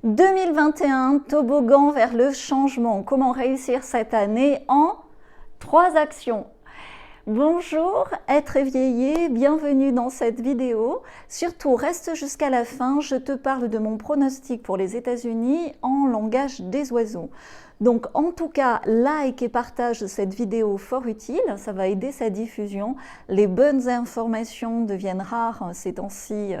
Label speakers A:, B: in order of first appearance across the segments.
A: 2021, toboggan vers le changement. Comment réussir cette année en 3 actions. Bonjour, être éveillé, bienvenue dans cette vidéo. Surtout, reste jusqu'à la fin, je te parle de mon pronostic pour les États-Unis en langage des oiseaux. Donc en tout cas, like et partage cette vidéo fort utile, ça va aider sa diffusion. Les bonnes informations deviennent rares ces temps-ci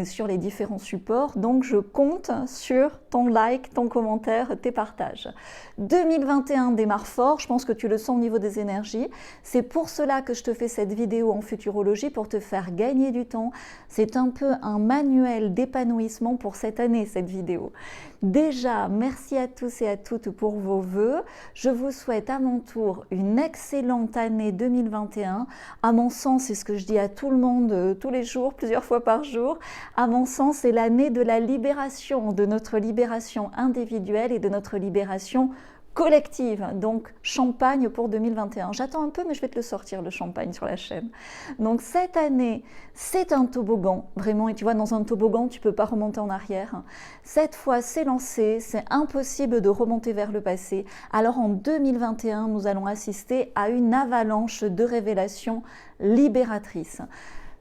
A: sur les différents supports, donc je compte sur ton like, ton commentaire, tes partages. 2021 démarre fort, je pense que tu le sens au niveau des énergies. C'est pour cela que je te fais cette vidéo en futurologie, pour te faire gagner du temps. C'est un peu un manuel d'épanouissement pour cette année, cette vidéo. Déjà, merci à tous et à toutes pour vos vœux. Je vous souhaite à mon tour une excellente année 2021. À mon sens, c'est ce que je dis à tout le monde tous les jours, plusieurs fois par jour. À mon sens, c'est l'année de la libération, de notre libération individuelle et de notre libération collective. Donc, champagne pour 2021. J'attends un peu, mais je vais te le sortir, le champagne, sur la chaîne. Donc, cette année, c'est un toboggan, vraiment. Et tu vois, dans un toboggan, tu ne peux pas remonter en arrière. Cette fois, c'est lancé. C'est impossible de remonter vers le passé. Alors, en 2021, nous allons assister à une avalanche de révélations libératrices.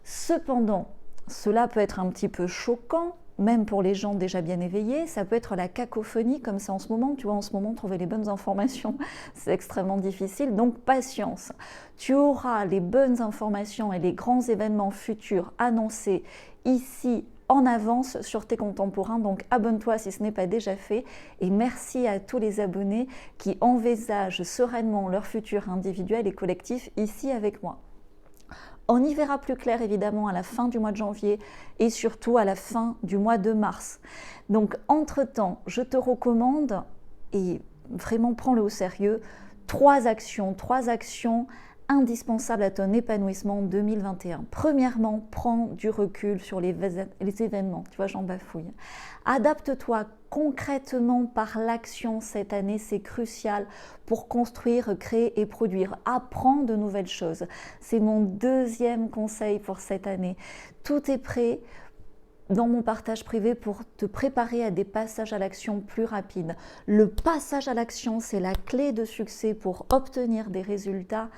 A: Cependant, cela peut être un petit peu choquant, même pour les gens déjà bien éveillés. Ça peut être la cacophonie comme ça en ce moment. Tu vois, en ce moment, trouver les bonnes informations, c'est extrêmement difficile. Donc, patience. Tu auras les bonnes informations et les grands événements futurs annoncés ici en avance sur tes contemporains. Donc, abonne-toi si ce n'est pas déjà fait. Et merci à tous les abonnés qui envisagent sereinement leur futur individuel et collectif ici avec moi. On y verra plus clair évidemment à la fin du mois de janvier et surtout à la fin du mois de mars. Donc entre-temps, je te recommande, et vraiment prends-le au sérieux, 3 actions indispensables à ton épanouissement 2021. Premièrement, prends du recul sur les événements. Tu vois, j'en bafouille. Adapte-toi concrètement par l'action cette année, c'est crucial pour construire, créer et produire. Apprends de nouvelles choses. C'est mon deuxième conseil pour cette année. Tout est prêt dans mon partage privé pour te préparer à des passages à l'action plus rapides. Le passage à l'action, c'est la clé de succès pour obtenir des résultats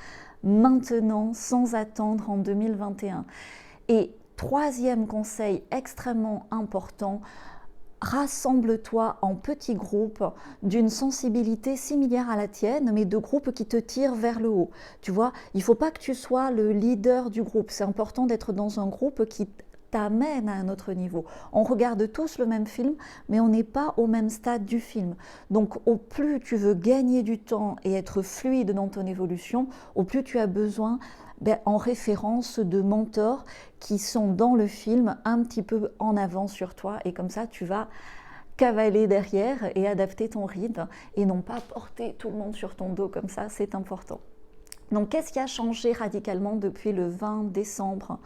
A: maintenant, sans attendre en 2021. Et troisième conseil extrêmement important, rassemble-toi en petits groupes d'une sensibilité similaire à la tienne, mais de groupes qui te tirent vers le haut. Tu vois, il ne faut pas que tu sois le leader du groupe. C'est important d'être dans un groupe qui t'amène à un autre niveau. On regarde tous le même film, mais on n'est pas au même stade du film. Donc, au plus tu veux gagner du temps et être fluide dans ton évolution, au plus tu as besoin en référence de mentors qui sont dans le film un petit peu en avant sur toi, et comme ça tu vas cavaler derrière et adapter ton rythme et non pas porter tout le monde sur ton dos comme ça, c'est important. Donc, qu'est-ce qui a changé radicalement depuis le 20 décembre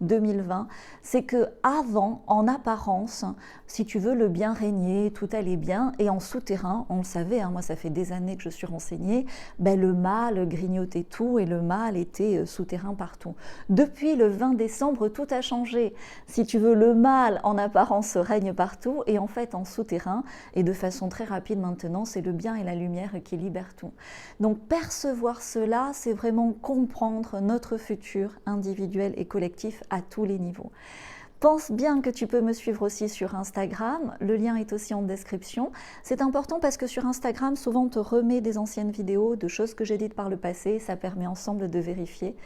A: 2020? C'est que avant, en apparence, si tu veux, le bien régnait, tout allait bien, et en souterrain, on le savait, hein, moi ça fait des années que je suis renseignée, le mal grignotait tout et le mal était souterrain partout. Depuis le 20 décembre, tout a changé. Si tu veux, le mal en apparence règne partout, et en fait en souterrain, et de façon très rapide maintenant, c'est le bien et la lumière qui libèrent tout. Donc percevoir cela, c'est vraiment comprendre notre futur individuel et collectif à tous les niveaux. Pense bien que tu peux me suivre aussi sur Instagram, le lien est aussi en description. C'est important parce que sur Instagram, souvent on te remet des anciennes vidéos de choses que j'ai dites par le passé, ça permet ensemble de vérifier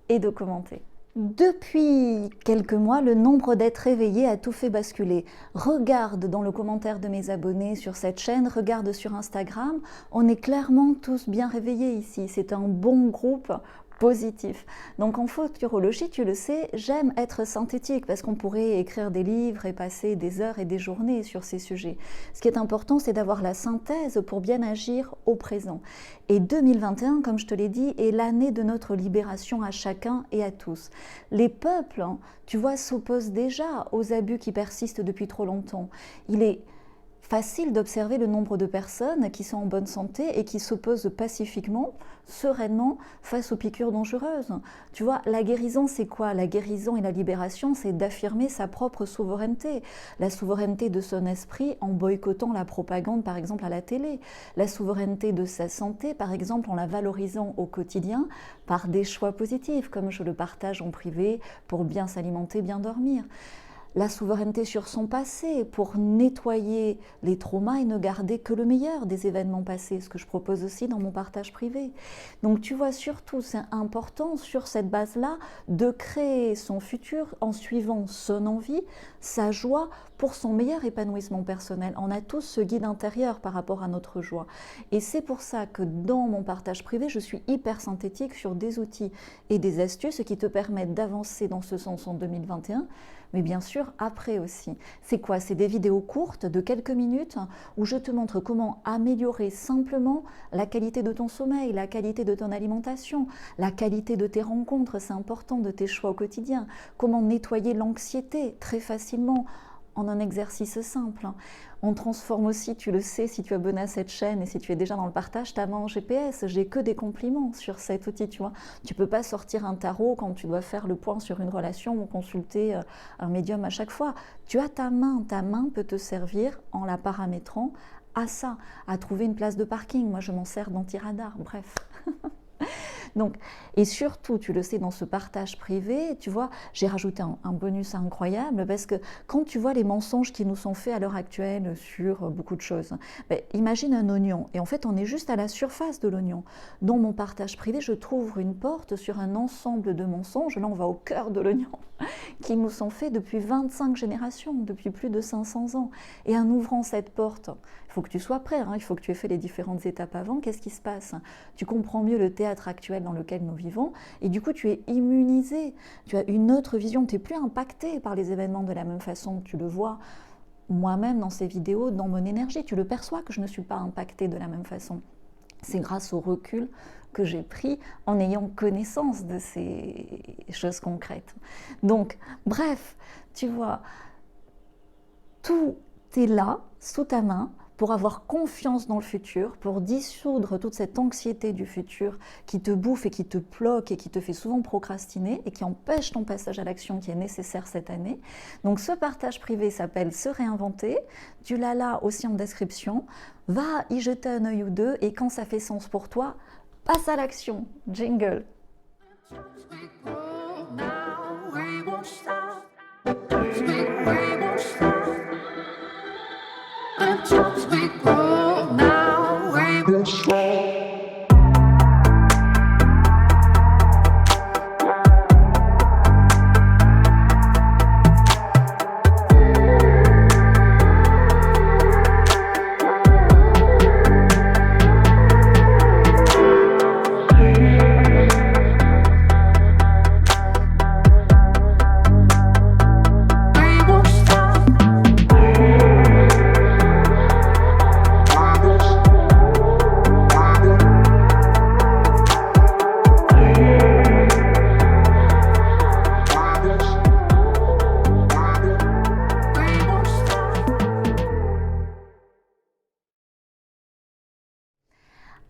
A: et de commenter. Depuis quelques mois, le nombre d'êtres éveillés a tout fait basculer. Regarde dans le commentaire de mes abonnés sur cette chaîne, regarde sur Instagram, on est clairement tous bien réveillés ici. C'est un bon groupe positif. Donc en futurologie, tu le sais, j'aime être synthétique parce qu'on pourrait écrire des livres et passer des heures et des journées sur ces sujets. Ce qui est important, c'est d'avoir la synthèse pour bien agir au présent. Et 2021, comme je te l'ai dit, est l'année de notre libération à chacun et à tous. Les peuples, tu vois, s'opposent déjà aux abus qui persistent depuis trop longtemps. Il est facile d'observer le nombre de personnes qui sont en bonne santé et qui s'opposent pacifiquement, sereinement, face aux piqûres dangereuses. Tu vois, la guérison, c'est quoi? La guérison et la libération, c'est d'affirmer sa propre souveraineté. La souveraineté de son esprit en boycottant la propagande, par exemple, à la télé. La souveraineté de sa santé, par exemple, en la valorisant au quotidien par des choix positifs, comme je le partage en privé, pour bien s'alimenter, bien dormir. La souveraineté sur son passé pour nettoyer les traumas et ne garder que le meilleur des événements passés, ce que je propose aussi dans mon partage privé. Donc tu vois, surtout c'est important sur cette base-là de créer son futur en suivant son envie, sa joie pour son meilleur épanouissement personnel. On a tous ce guide intérieur par rapport à notre joie. Et c'est pour ça que dans mon partage privé, je suis hyper synthétique sur des outils et des astuces qui te permettent d'avancer dans ce sens en 2021, mais bien sûr après aussi. C'est quoi? C'est des vidéos courtes de quelques minutes où je te montre comment améliorer simplement la qualité de ton sommeil, la qualité de ton alimentation, la qualité de tes rencontres, c'est important, de tes choix au quotidien, comment nettoyer l'anxiété très facilement en un exercice simple. On transforme aussi, tu le sais, si tu es abonné à cette chaîne et si tu es déjà dans le partage, ta main en GPS. J'ai que des compliments sur cet outil, tu vois. Tu peux pas sortir un tarot quand tu dois faire le point sur une relation ou consulter un médium à chaque fois. Tu as ta main peut te servir en la paramétrant à ça, à trouver une place de parking. Moi, je m'en sers d'anti-radar, bref. Donc, et surtout, tu le sais, dans ce partage privé, tu vois, j'ai rajouté un bonus incroyable parce que quand tu vois les mensonges qui nous sont faits à l'heure actuelle sur beaucoup de choses, ben, imagine un oignon et en fait on est juste à la surface de l'oignon. Dans mon partage privé, je trouve une porte sur un ensemble de mensonges, là on va au cœur de l'oignon, qui nous sont faits depuis 25 générations, depuis plus de 500 ans. Et en ouvrant cette porte, il faut que tu sois prêt, hein, il faut que tu aies fait les différentes étapes avant, qu'est-ce qui se passe? Tu comprends mieux le théâtre actuel dans lequel nous vivons et du coup tu es immunisé, tu as une autre vision, tu n'es plus impacté par les événements de la même façon, tu le vois moi-même dans ces vidéos, dans mon énergie, tu le perçois que je ne suis pas impactée de la même façon. C'est grâce au recul que j'ai pris en ayant connaissance de ces choses concrètes. Donc, bref, tu vois, tout est là, sous ta main, pour avoir confiance dans le futur, pour dissoudre toute cette anxiété du futur qui te bouffe et qui te bloque et qui te fait souvent procrastiner et qui empêche ton passage à l'action qui est nécessaire cette année. Donc ce partage privé s'appelle Se réinventer, tu l'as là aussi en description, va y jeter un œil ou deux et quand ça fait sens pour toi, passe à l'action. Jingle.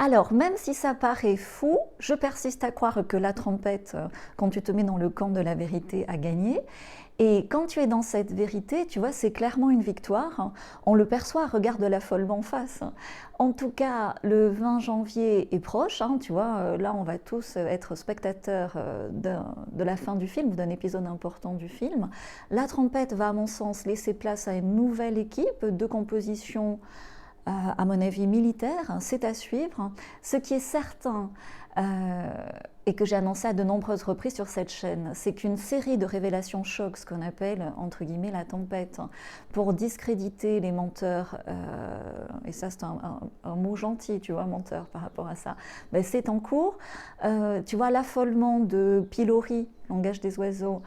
A: Alors, même si ça paraît fou, je persiste à croire que la trompette, quand tu te mets dans le camp de la vérité, a gagné. Et quand tu es dans cette vérité, tu vois, c'est clairement une victoire. On le perçoit, regarde l'affolement en face. En tout cas, le 20 janvier est proche, hein, tu vois, là on va tous être spectateurs de la fin du film, d'un épisode important du film. La trompette va, à mon sens, laisser place à une nouvelle équipe de composition, à mon avis militaire, c'est à suivre. Ce qui est certain, et que j'ai annoncé à de nombreuses reprises sur cette chaîne, c'est qu'une série de révélations chocs, ce qu'on appelle entre guillemets la tempête, pour discréditer les menteurs, et ça c'est un mot gentil, tu vois, menteur par rapport à ça, ben, c'est en cours. Tu vois, l'affolement de Pilori, langage des oiseaux,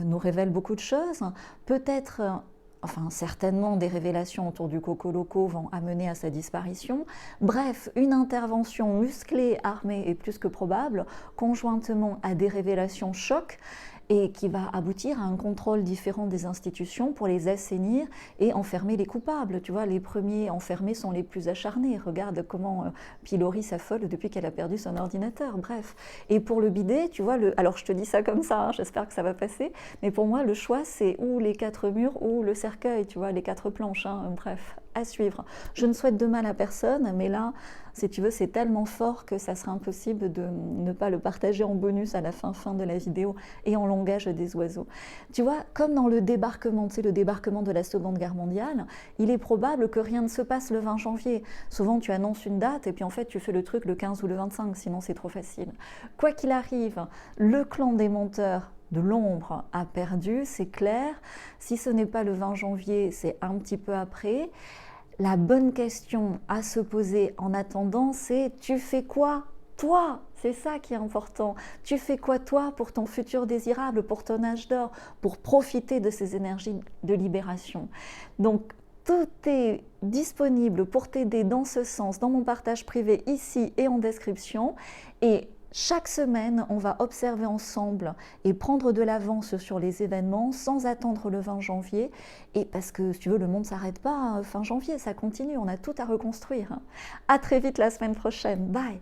A: nous révèle beaucoup de choses. Peut-être enfin certainement des révélations autour du Coco Loco vont amener à sa disparition. Bref, une intervention musclée, armée est plus que probable, conjointement à des révélations chocs. et qui va aboutir à un contrôle différent des institutions pour les assainir et enfermer les coupables. Tu vois, les premiers enfermés sont les plus acharnés. Regarde comment Pilori s'affole depuis qu'elle a perdu son ordinateur. Bref. Et pour le bidet, tu vois, alors je te dis ça comme ça, hein, j'espère que ça va passer, mais pour moi, le choix, c'est ou les 4 murs ou le cercueil, tu vois, les 4 planches. Hein, bref, à suivre. Je ne souhaite de mal à personne, mais là, si tu veux, c'est tellement fort que ça serait impossible de ne pas le partager en bonus à la fin de la vidéo et en langage des oiseaux. Tu vois, comme dans le débarquement, tu sais, le débarquement de la Seconde Guerre mondiale, il est probable que rien ne se passe le 20 janvier. Souvent, tu annonces une date et puis en fait, tu fais le truc le 15 ou le 25, sinon c'est trop facile. Quoi qu'il arrive, le clan des menteurs de l'ombre a perdu, c'est clair. Si ce n'est pas le 20 janvier, c'est un petit peu après. La bonne question à se poser en attendant, c'est tu fais quoi toi? C'est ça qui est important. Tu fais quoi toi pour ton futur désirable, pour ton âge d'or, pour profiter de ces énergies de libération? Donc tout est disponible pour t'aider dans ce sens, dans mon partage privé ici et en description. Et chaque semaine, on va observer ensemble et prendre de l'avance sur les événements sans attendre le 20 janvier. Et parce que, si tu veux, le monde ne s'arrête pas fin janvier, ça continue, on a tout à reconstruire. À très vite la semaine prochaine. Bye!